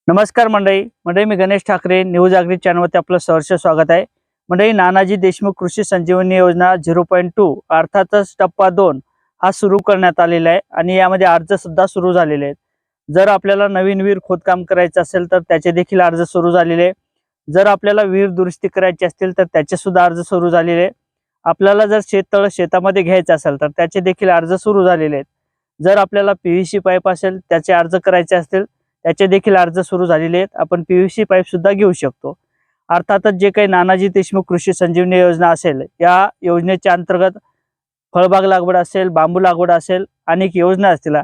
नमस्कार मंडळी मी Ganesh Thackeray news agree चॅनलवरती आपलं सहर्ष स्वागत आहे। मंडळी, नानाजी देशमुख कृषी संजीवनी योजना 0.2 अर्थातच टप्पा 2 हा सुरू करण्यात आलेला आहे आणि यामध्ये अर्ज सुद्धा सुरू झालेले आहेत। जर आपल्याला नवीन विहीर खोदकाम करायचं असेल तर त्याचे देखील अर्ज सुरू झालेले आहे। जर आपल्याला विहीर दुरुस्ती करायची असतील तर त्याचे सुद्धा अर्ज सुरू झालेले आहे। आपल्याला जर शेततळ शेतामध्ये घ्यायचं असेल तर त्याचे देखील अर्ज सुरू झालेले आहेत। जर आपल्याला पीव्हीसी पाईप असेल त्याचे अर्ज करायचे असतील त्याचे देखील अर्ज सुरू झालेले आहेत। आपण पीव्हीसी पाईप सुद्धा घेऊ शकतो। अर्थातच जे काही नानाजी देशमुख कृषी संजीवनी योजना असेल या योजनेच्या अंतर्गत फळबाग लागवड असेल, बांबू लागवड असेल, अनेक योजना असतील,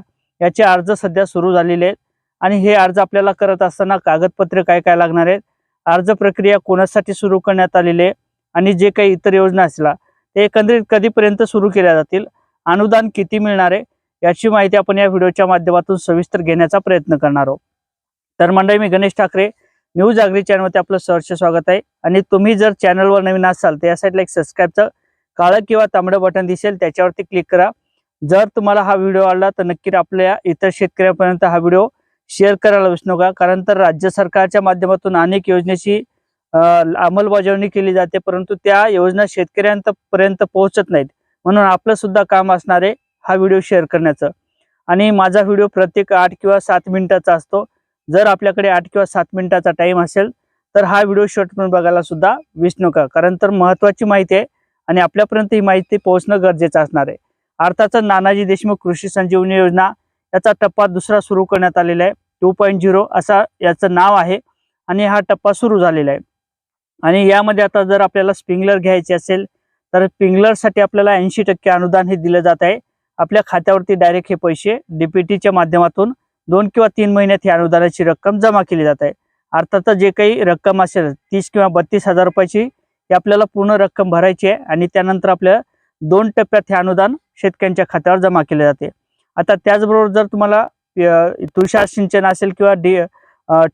याचे अर्ज सध्या सुरू झालेले आहेत। आणि हे अर्ज आपल्याला करत असताना कागदपत्रे काय काय लागणार आहेत, अर्ज प्रक्रिया कोणासाठी सुरू करण्यात आलेली आहे आणि जे काही इतर योजना असतील ते एकंदरीत कधीपर्यंत सुरू केल्या जातील, अनुदान किती मिळणार आहे याची माहिती आपण या व्हिडिओच्या माध्यमातून सविस्तर घेण्याचा प्रयत्न करणार आहोत। तर मंडळी, मी गणेश ठाकरे न्यूज ॲग्री चॅनलवरती आपलं सहर्ष स्वागत आहे। आणि तुम्ही जर चॅनलवर नवीन असाल तर या साईडला एक सबस्क्राईबचं काळं किंवा तांबडं बटन दिसेल त्याच्यावरती क्लिक करा। जर तुम्हाला हा व्हिडिओ आवडला तर नक्की आपल्या इतर शेतकऱ्यांपर्यंत हा व्हिडिओ शेअर करायला विसरू नका, कारण तर राज्य सरकारच्या माध्यमातून अनेक योजनेची अंमलबजावणी केली जाते, परंतु त्या योजना शेतकऱ्यांपर्यंत पोहोचत नाहीत। म्हणून आपलं सुद्धा काम असणार आहे हा व्हिडिओ शेअर करण्याचं। आणि माझा व्हिडिओ प्रत्येक 8 किंवा 7 मिनिटाचा असतो। जर आपल्याकडे 8 किंवा 7 मिनिटाचा टाइम असेल तर हा व्हिडिओ शॉर्टमध्ये बघायला सुद्धा विसरू नका, कारण तर महत्त्वाची माहिती आहे आणि आपल्यापर्यंत ही माहिती पोहोचणं गरजेचं असणार आहे। अर्थातच नानाजी देशमुख कृषी संजीवनी योजना याचा टप्पा 2 सुरू करण्यात आलेला आहे। 2.0 असा याचं नाव आहे आणि हा टप्पा सुरू झालेला आहे। आणि यामध्ये आता जर आपल्याला स्प्रिंकलर घ्यायचे असेल तर स्प्रिंकलरसाठी आपल्याला 80% अनुदान हे दिलं जात आहे। आपल्या खात्यावरती डायरेक्ट हे पैसे डीपीटीच्या माध्यमातून 2 किंवा 3 महिन्यात ही अनुदानाची रक्कम जमा केली जात आहे। अर्थात जे काही रक्कम असेल 30 किंवा 32 हजार रुपयाची ही आपल्याला पूर्ण रक्कम भरायची आहे आणि त्यानंतर आपल्या 2 टप्प्यात हे अनुदान शेतकऱ्यांच्या खात्यावर जमा केले जाते। आता त्याचबरोबर जर तुम्हाला तुषार सिंचन असेल किंवा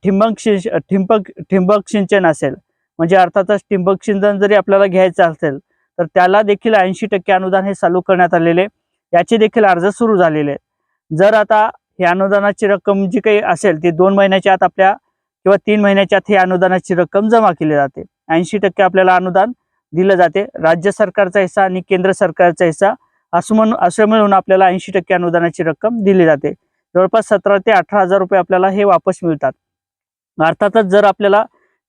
ठिंबक सिंचन असेल, म्हणजे अर्थातच ठिंबक सिंचन जरी आपल्याला घ्यायचं असेल तर त्याला देखील 80% अनुदान हे चालू करण्यात आलेले, याचे देखील अर्ज सुरू झालेले आहेत। जर आता ही अनुदानाची रक्कम जी काही असेल ती 2 महिन्याच्या आत आपल्या किंवा 3 महिन्याच्या आत ही अनुदानाची रक्कम जमा केली जाते। 80% आपल्याला अनुदान दिलं जाते। राज्य सरकारचा हिस्सा आणि केंद्र सरकारचा हिस्सा असं मिळून आपल्याला 80% अनुदानाची रक्कम दिली जाते। जवळपास 17 ते 18 हजार रुपये आपल्याला हे वापस मिळतात। अर्थातच जर आपल्याला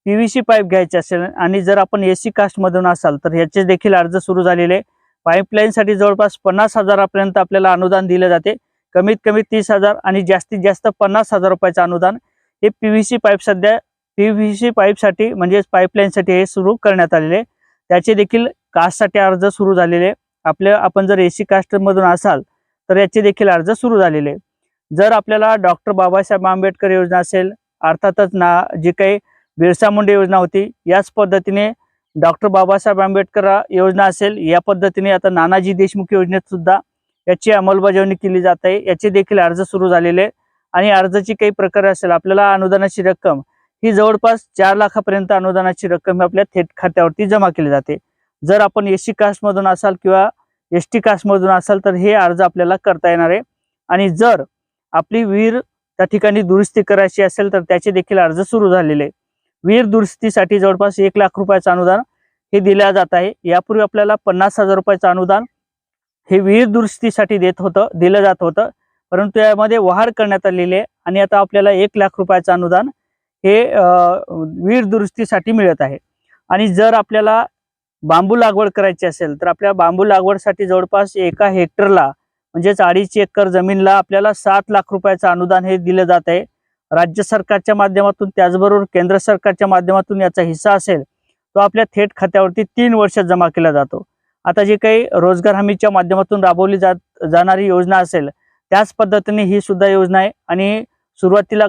पीव्हीसी पाईप घ्यायचे असेल आणि जर आपण एसी कास्टमधून असाल तर याचे देखील अर्ज सुरू झालेले। पाईपलाईनसाठी जवळपास 50 हजारापर्यंत आपल्याला अनुदान दिले जाते। कमीत कमी 30 हजार आणि जास्तीत जास्त 50 हजार रुपयाचं अनुदान हे पीव्हीसी पाईपसाठी म्हणजे पाईपलाईनसाठी हे सुरू करण्यात आलेले। त्याचे देखील कास्टसाठी अर्ज सुरू झालेले। आपण जर एसी कास्टमधून असाल तर याचे देखील अर्ज सुरू झालेले। जर आपल्याला डॉक्टर बाबासाहेब आंबेडकर योजना असेल, अर्थातच जी काही बिरसा मुंडा योजना होती याच पद्धतीने डॉक्टर बाबासाहेब आंबेडकर योजना असेल, या पद्धतीने आता नानाजी देशमुख योजनेत सुद्धा याची अंमलबजावणी केली जात आहे। याचे देखील अर्ज सुरू झालेले आणि अर्जाची काही प्रकार असेल, आपल्याला अनुदानाची रक्कम ही जवळपास 4 लाखापर्यंत अनुदानाची रक्कम आपल्या थेट खात्यावरती जमा केली जाते। जर आपण एसी कास्टमधून असाल किंवा एसटी कास्टमधून असाल तर हे अर्ज आपल्याला करता येणार आहे। आणि जर आपली विहीर त्या ठिकाणी दुरुस्ती करायची असेल तर त्याचे देखील अर्ज सुरू झालेले। विहीर दुरुस्तीसाठी जवळपास 1 लाख रुपयाचं अनुदान हे दिल्या जात आहे। यापूर्वी आपल्याला 50 हजार रुपयाचं अनुदान हे विहीर दुरुस्तीसाठी दिलं जात होतं, परंतु यामध्ये वाढ करण्यात आलेली आहे आणि आता आपल्याला 1 लाख रुपयाचं अनुदान हे विहीर दुरुस्तीसाठी मिळत आहे। आणि जर आपल्याला बांबू लागवड करायची असेल तर आपल्या बांबू लागवडसाठी जवळपास 1 हेक्टरला म्हणजेच 2.5 एकर जमीनला आपल्याला 7 लाख रुपयाचं अनुदान हे दिलं जात आहे राज्य सरकारच्या माध्यमातून। त्याचबरोबर केंद्र सरकारच्या माध्यमातून याचा हिस्सा असेल तो आपल्या थेट खात्यावरती 3 वर्षात जमा केला जातो। आता जे काही रोजगार हमीच्या माध्यमातून राबवली जाणारी योजना असेल त्याच पद्धतीने ही सुद्धा योजना आहे। आणि सुरुवातीला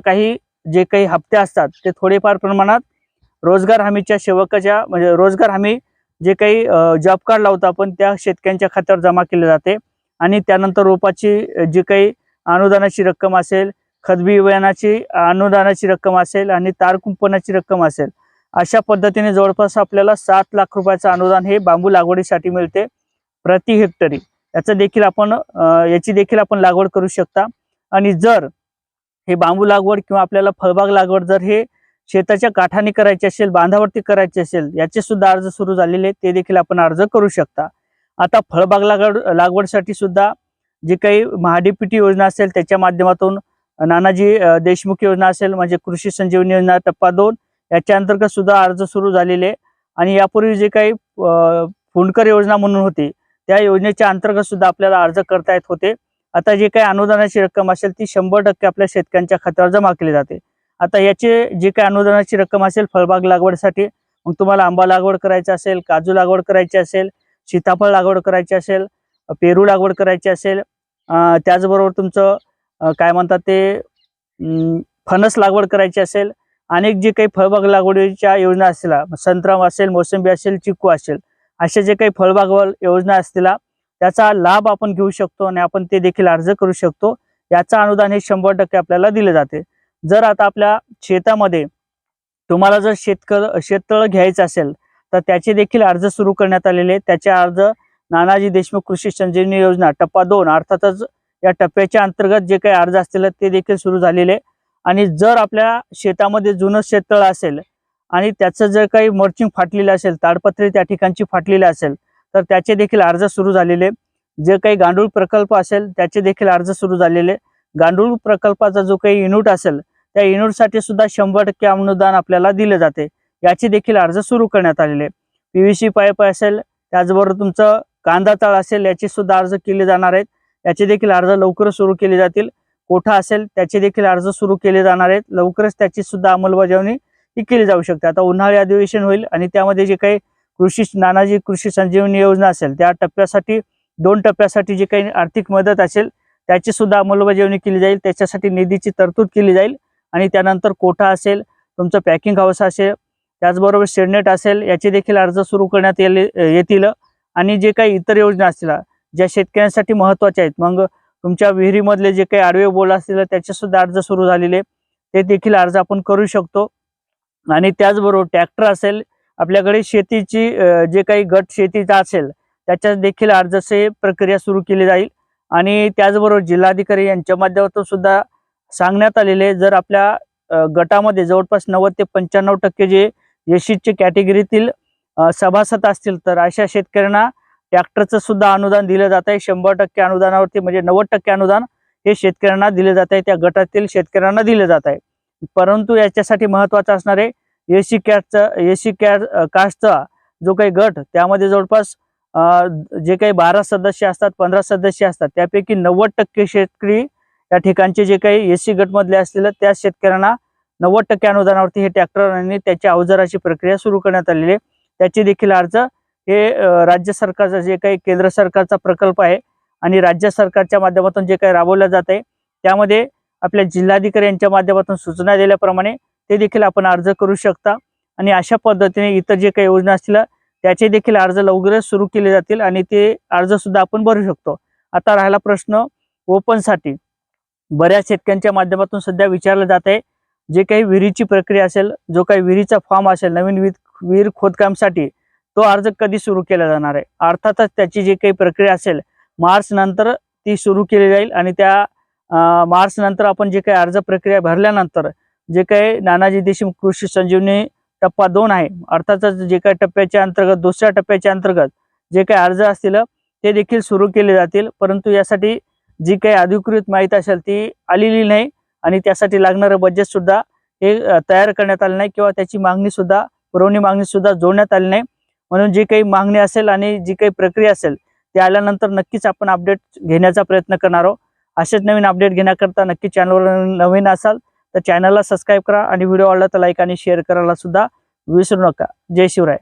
जे काही हप्ते असतात ते थोडेफार प्रमाणात रोजगार हमीच्या सेवकाच्या म्हणजे रोजगार हमी जे काही जॉब कार्ड लावतो आपण त्या शेतकऱ्यांच्या खात्यावर जमा केले जाते। आणि त्यानंतर रोपाची जी काही अनुदानाची रक्कम असेल, खत बियाण्याची अनुदानाची रक्कम असेल आणि तार कुंपणाची रक्कम असेल, अशा पद्धतीने जवळपास आपल्याला 7 लाख रुपयाचं अनुदान हे बांबू लागवडीसाठी मिळते प्रति हेक्टरी। याची देखील आपण लागवड करू शकता। आणि जर हे बांबू लागवड किंवा आपल्याला फळबाग लागवड जर हे शेताच्या काठाने करायची असेल, बांधावरती करायची असेल, याचे सुद्धा अर्ज सुरू झालेले, ते देखील आपण अर्ज करू शकता. आता फळबाग लागवडसाठी सुद्धा जे काही महाडीपीटी योजना असेल त्याच्या माध्यमातून, नानाजी देशमुख योजना असेल म्हणजे कृषी संजीवनी योजना टप्पा 2 याच्या अंतर्गत सुद्धा अर्ज सुरू झालेले. आणि यापूर्वी जे काही फुंडकर योजना म्हणून होती त्या योजनेच्या अंतर्गत सुद्धा आपल्याला अर्ज करता येत होते. आता जे काही अनुदानाची रक्कम असेल ती 100% आपल्या शेतकऱ्यांच्या खात्यावर जमा केली जाते. आता याचे जे काही अनुदानाची रक्कम असेल फळबाग लागवडसाठी, मग तुम्हाला आंबा लागवड करायची असेल, काजू लागवड करायची असेल, सीताफळ लागवड करायची असेल, पेरू लागवड करायची असेल, त्याचबरोबर तुमचं काय म्हणतात ते फणस लागवड करायची असेल, अनेक जे काही फळबाग लागवडीच्या योजना असतील, संत्रा असेल, मोसंबी असेल, चिक्कू असेल, अशा जे काही फळबाग योजना असतील त्याचा लाभ आपण घेऊ शकतो आणि आपण ते देखील अर्ज करू शकतो. याचा अनुदान हे 100% आपल्याला दिले जाते. जर आता आपल्या शेतामध्ये तुम्हाला जर शेततळ घ्यायचं असेल तर त्याचे देखील अर्ज सुरू करण्यात आलेले. त्याचे अर्ज नानाजी देशमुख कृषी संजीवनी योजना टप्पा 2 अर्थातच या टप्प्याच्या अंतर्गत जे काही अर्ज असतील ते देखील सुरू झालेले. आणि जर आपल्या शेतामध्ये जुनं शेततळ असेल आणि त्याचं जर काही मर्चिंग फाटलेलं असेल, ताडपत्री त्या ठिकाणची फाटलेली असेल तर त्याचे देखील अर्ज सुरू झालेले. जे काही गांडूळ प्रकल्प असेल त्याचे देखील अर्ज सुरू झालेले. गांडूळ प्रकल्पाचा जो काही युनिट असेल त्या युनिटसाठी सुद्धा 100% अनुदान आपल्याला दिले जाते. याचे देखील अर्ज सुरू करण्यात आलेले. PVC पाईप असेल, त्याचबरोबर तुमचं कांदा तळ असेल याचे सुद्धा अर्ज केले जाणार आहेत. याचे देखील अर्ज लवकरच सुरू केले जातील. कोठा असेल त्याचे देखील अर्ज सुरू केले जाणार आहेत. लवकरच त्याची सुद्धा अंमलबजावणी ही केली जाऊ शकते. आता उन्हाळी अधिवेशन होईल आणि त्यामध्ये जे काही नानाजी कृषी संजीवनी योजना असेल त्या टप्प्यासाठी 2 टप्प्यासाठी जे काही आर्थिक मदत असेल त्याची सुद्धा अंमलबजावणी केली जाईल. त्याच्यासाठी निधीची तरतूद केली जाईल. आणि त्यानंतर कोठा असेल, तुमचं पॅकिंग हाऊस असेल, त्याचबरोबर शेडनेट असेल याचे देखील अर्ज सुरू करण्यात येतील. आणि जे काही इतर योजना असतील ज्या शेतकऱ्यांसाठी महत्त्वाच्या आहेत, मग तुमच्या विहिरीमधले जे काही आडवे बोल असतील त्याचे सुद्धा अर्ज सुरू झालेले, ते देखील अर्ज आपण करू शकतो. आणि त्याचबरोबर ट्रॅक्टर असेल, आपल्याकडे शेतीची जे काही गट शेतीचा असेल त्याच्या देखील अर्जाची प्रक्रिया सुरू केली जाईल. आणि त्याचबरोबर जिल्हाधिकारी यांच्या माध्यमातून सुद्धा सांगण्यात आलेले, जर आपल्या गटामध्ये जवळपास 90 ते 95% जे एससीच्या कॅटेगरीतील सभासद असतील तर अशा शेतकऱ्यांना ट्रॅक्टरचं सुद्धा अनुदान दिलं जात आहे. 100% अनुदानावरती म्हणजे 90% अनुदान हे शेतकऱ्यांना दिले जात आहे, त्या गटातील शेतकऱ्यांना दिले जात आहे. परंतु याच्यासाठी महत्त्वाचं असणार आहे एसी कास्टचा जो काही गट, त्यामध्ये जवळपास जे काही 12 सदस्य असतात, 15 सदस्य असतात, त्यापैकी 90% शेतकरी या ठिकाणचे जे काही एसी गटमधले असलेलं त्या शेतकऱ्यांना 90% अनुदानावरती हे ट्रॅक्टर आणि त्याच्या अवजाराची प्रक्रिया सुरू करण्यात आलेली आहे. त्याचे देखील अर्ज हे राज्य सरकारचा जे काही केंद्र सरकारचा प्रकल्प आहे आणि राज्य सरकारच्या माध्यमातून जे काही राबवलं जात आहे त्यामध्ये आपल्या जिल्हाधिकारी यांच्या माध्यमातून सूचना दिल्याप्रमाणे ते देखील आपण अर्ज करू शकता. आणि अशा पद्धतीने इतर जे काही योजना असतील त्याचे देखील अर्ज लवकरच सुरू केले जातील आणि ते अर्ज सुद्धा आपण भरू शकतो. आता राहिला प्रश्न ओपनसाठी. बऱ्याच शेतकऱ्यांच्या माध्यमातून सध्या विचारलं जात आहे, जे काही विहिरीची प्रक्रिया असेल, जो काही विहिरीचा फॉर्म असेल नवीन विहीर खोदकामसाठी, तो अर्ज कधी सुरू केला जाणार आहे. अर्थातच त्याची जी काही प्रक्रिया असेल मार्च नंतर ती सुरू केली जाईल. आणि त्या मार्च नंतर आपण जे काही अर्ज प्रक्रिया भरल्यानंतर जे काही नानाजी देशमुख कृषी संजीवनी टप्पा 2 आहे, अर्थातच जे काही टप्प्याच्या अंतर्गत दुसऱ्या टप्प्याच्या अंतर्गत जे काही अर्ज असतील ते देखील सुरू केले जातील. परंतु यासाठी जी काही अधिकृत माहिती असेल ती आलेली नाही आणि त्यासाठी लागणारं बजेट सुद्धा हे तयार करण्यात आलं नाही किंवा त्याची पुरवणी मागणी सुद्धा जोडण्यात आली नाही. म्हणून जी काही मागणी असेल आणि जी काही प्रक्रिया असेल ते आल्यानंतर नक्कीच आपण अपडेट घेण्याचा प्रयत्न करणार आहोत. असेच नवीन अपडेट घेण्याकरता नक्की चॅनलवर नवीन असाल तर चॅनलला सबस्क्राईब करा आणि व्हिडिओ आवडला तर लाईक आणि शेअर करायला सुद्धा विसरू नका. जय शिवराय.